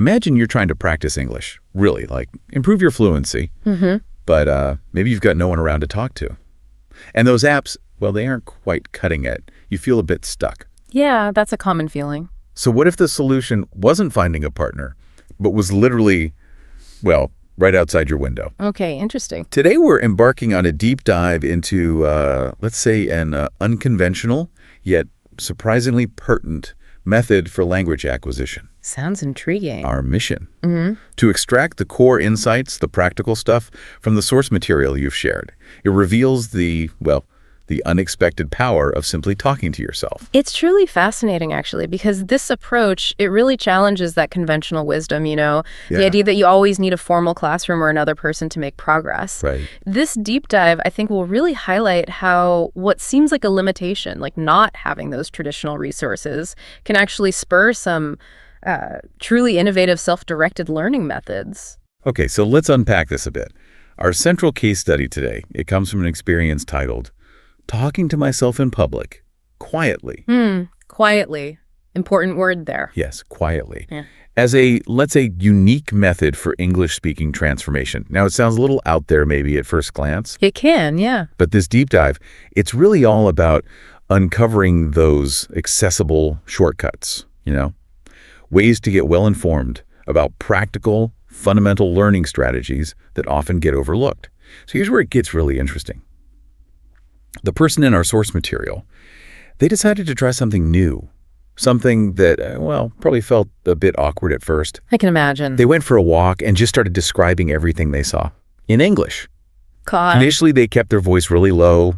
Imagine you're trying to practice English, really, like improve your fluency, but maybe you've got no one around to talk to. And those apps, well, they aren't quite cutting it. You feel a bit stuck. Yeah, that's a common feeling. So what if the solution wasn't finding a partner, but was literally, well, right outside your window? Okay, interesting. Today we're embarking on a deep dive into, let's say, an unconventional, yet surprisingly pertinent method for language acquisition. Sounds intriguing. Our mission, to extract the core insights, the practical stuff, from the source material you've shared. It reveals the unexpected power of simply talking to yourself. It's truly fascinating, actually, because this approach, it really challenges that conventional wisdom, the idea that you always need a formal classroom or another person to make progress. Right. This deep dive, I think, will really highlight how what seems like a limitation, like not having those traditional resources, can actually spur some truly innovative self-directed learning methods. Okay, so let's unpack this a bit. Our central case study today, it comes from an experience titled Talking to Myself in Public, Quietly. Quietly. Important word there. Yes, quietly. Yeah. As a, let's say, unique method for English-speaking transformation. Now, it sounds a little out there maybe at first glance. It can, yeah. But this deep dive, it's really all about uncovering those accessible shortcuts, ways to get well-informed about practical, fundamental learning strategies that often get overlooked. So here's where it gets really interesting. The person in our source material, they decided to try something new, something that, probably felt a bit awkward at first. I can imagine. They went for a walk and just started describing everything they saw in English. God. Initially, they kept their voice really low,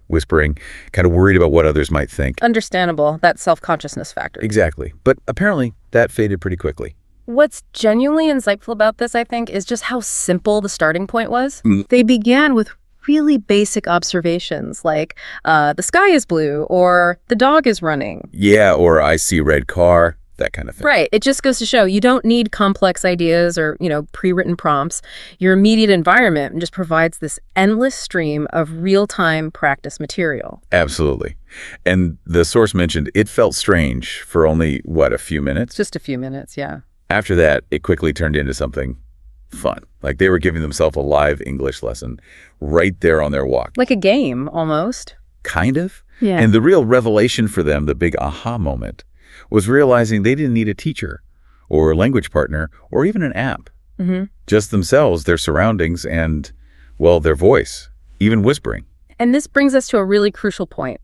whispering, kind of worried about what others might think. Understandable, that self-consciousness factor. Exactly. But apparently, that faded pretty quickly. What's genuinely insightful about this, I think, is just how simple the starting point was. They began with really basic observations like the sky is blue or the dog is running. Yeah, or I see red car, that kind of thing. Right. It just goes to show you don't need complex ideas or, pre-written prompts. Your immediate environment just provides this endless stream of real-time practice material. Absolutely. And the source mentioned it felt strange for only, a few minutes? Just a few minutes, yeah. After that, it quickly turned into something fun. Like they were giving themselves a live English lesson right there on their walk. Like a game, almost. Kind of. Yeah. And the real revelation for them, the big aha moment, was realizing they didn't need a teacher or a language partner or even an app. Just themselves, their surroundings, and, their voice, even whispering. And this brings us to a really crucial point.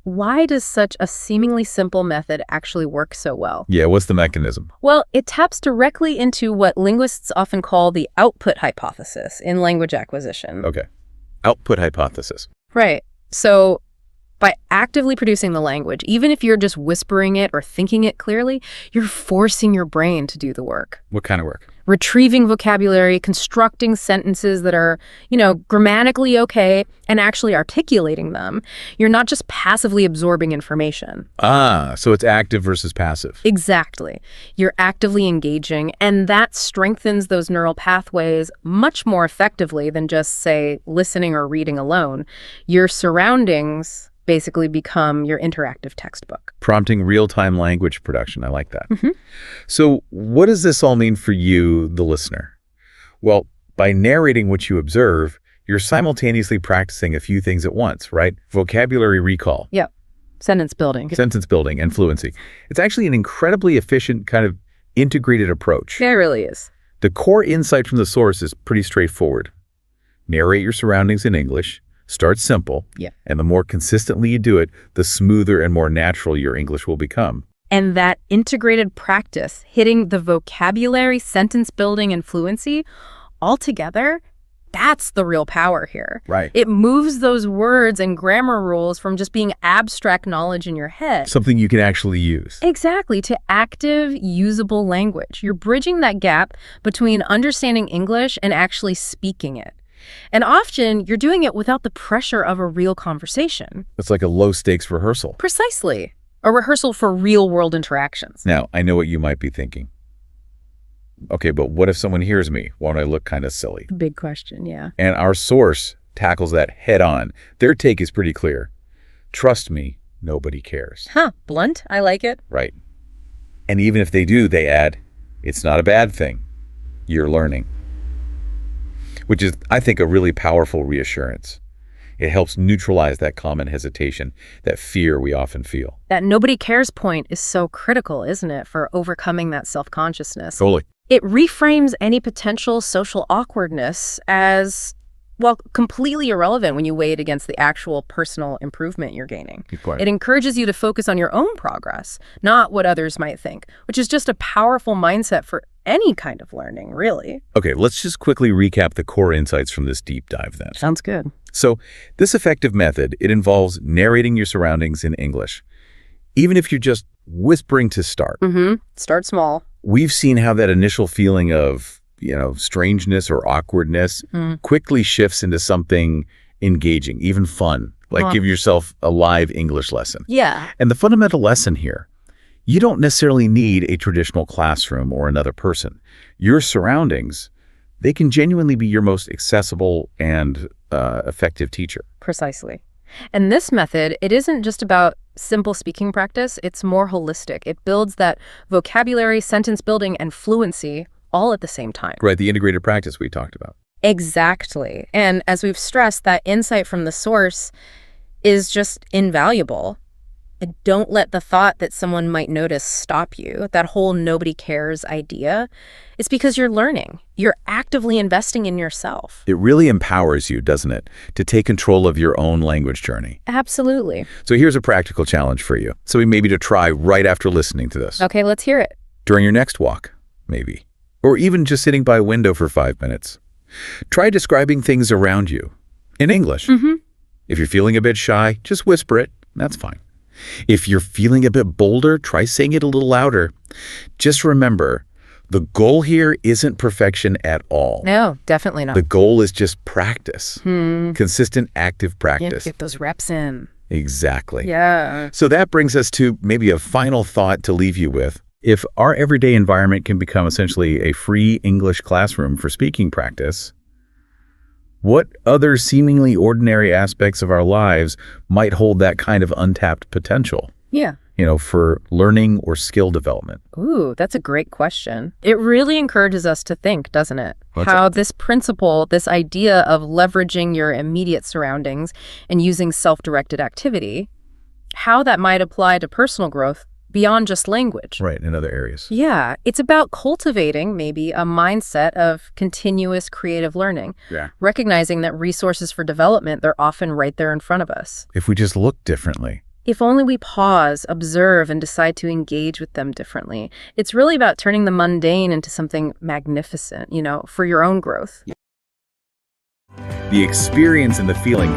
Why does such a seemingly simple method actually work so well? Yeah, what's the mechanism? Well, it taps directly into what linguists often call the output hypothesis in language acquisition. Okay. Output hypothesis. Right. So by actively producing the language, even if you're just whispering it or thinking it clearly, you're forcing your brain to do the work. What kind of work? Retrieving vocabulary, constructing sentences that are, grammatically okay, and actually articulating them. You're not just passively absorbing information. So it's active versus passive. Exactly. You're actively engaging, and that strengthens those neural pathways much more effectively than just, say, listening or reading alone. Your surroundings basically become your interactive textbook. Prompting real-time language production. I like that. So what does this all mean for you, the listener? Well, by narrating what you observe, you're simultaneously practicing a few things at once, right? Vocabulary recall. Yep. Sentence building. Sentence building and fluency. It's actually an incredibly efficient kind of integrated approach. Yeah, it really is. The core insight from the source is pretty straightforward. Narrate your surroundings in English. Start simple, and the more consistently you do it, the smoother and more natural your English will become. And that integrated practice, hitting the vocabulary, sentence building, and fluency all together, that's the real power here. Right. It moves those words and grammar rules from just being abstract knowledge in your head. Something you can actually use. Exactly, to active, usable language. You're bridging that gap between understanding English and actually speaking it. And often, you're doing it without the pressure of a real conversation. It's like a low-stakes rehearsal. Precisely. A rehearsal for real-world interactions. Now, I know what you might be thinking. Okay, but what if someone hears me? Won't I look kind of silly? Big question, yeah. And our source tackles that head on. Their take is pretty clear. Trust me, nobody cares. Blunt. I like it. Right. And even if they do, they add, It's not a bad thing. You're learning. Which is, I think, a really powerful reassurance. It helps neutralize that common hesitation, that fear we often feel. That nobody cares point is so critical, isn't it, for overcoming that self-consciousness? Totally. It reframes any potential social awkwardness as, well, completely irrelevant when you weigh it against the actual personal improvement you're gaining. Good point. It encourages you to focus on your own progress, not what others might think, which is just a powerful mindset for any kind of learning, really. Okay, let's just quickly recap the core insights from this deep dive then. Sounds good. So this effective method, it involves narrating your surroundings in English, even if you're just whispering to start. Start small. We've seen how that initial feeling of, strangeness or awkwardness quickly shifts into something engaging, even fun, like give yourself a live English lesson. Yeah. And the fundamental lesson here, you don't necessarily need a traditional classroom or another person. Your surroundings, they can genuinely be your most accessible and effective teacher. Precisely. And this method, it isn't just about simple speaking practice, it's more holistic. It builds that vocabulary, sentence building, and fluency all at the same time. Right, the integrated practice we talked about. Exactly. And as we've stressed, that insight from the source is just invaluable. And don't let the thought that someone might notice stop you. That whole nobody cares idea. It's because you're learning. You're actively investing in yourself. It really empowers you, doesn't it, to take control of your own language journey. Absolutely. So here's a practical challenge for you. So maybe to try right after listening to this. Okay, let's hear it. During your next walk, maybe. Or even just sitting by a window for 5 minutes. Try describing things around you in English. If you're feeling a bit shy, just whisper it. That's fine. If you're feeling a bit bolder, try saying it a little louder. Just remember, the goal here isn't perfection at all. No, definitely not. The goal is just practice. Consistent, active practice. Get those reps in. Exactly. Yeah. So that brings us to maybe a final thought to leave you with. If our everyday environment can become essentially a free English classroom for speaking practice, what other seemingly ordinary aspects of our lives might hold that kind of untapped potential? Yeah. For learning or skill development? Ooh, that's a great question. It really encourages us to think, doesn't it? What's How this principle, this idea of leveraging your immediate surroundings and using self-directed activity, how that might apply to personal growth beyond just language. Right, in other areas. Yeah, it's about cultivating maybe a mindset of continuous creative learning. Yeah. Recognizing that resources for development, they're often right there in front of us. If we just look differently. If only we pause, observe, and decide to engage with them differently. It's really about turning the mundane into something magnificent, for your own growth. The experience and the feeling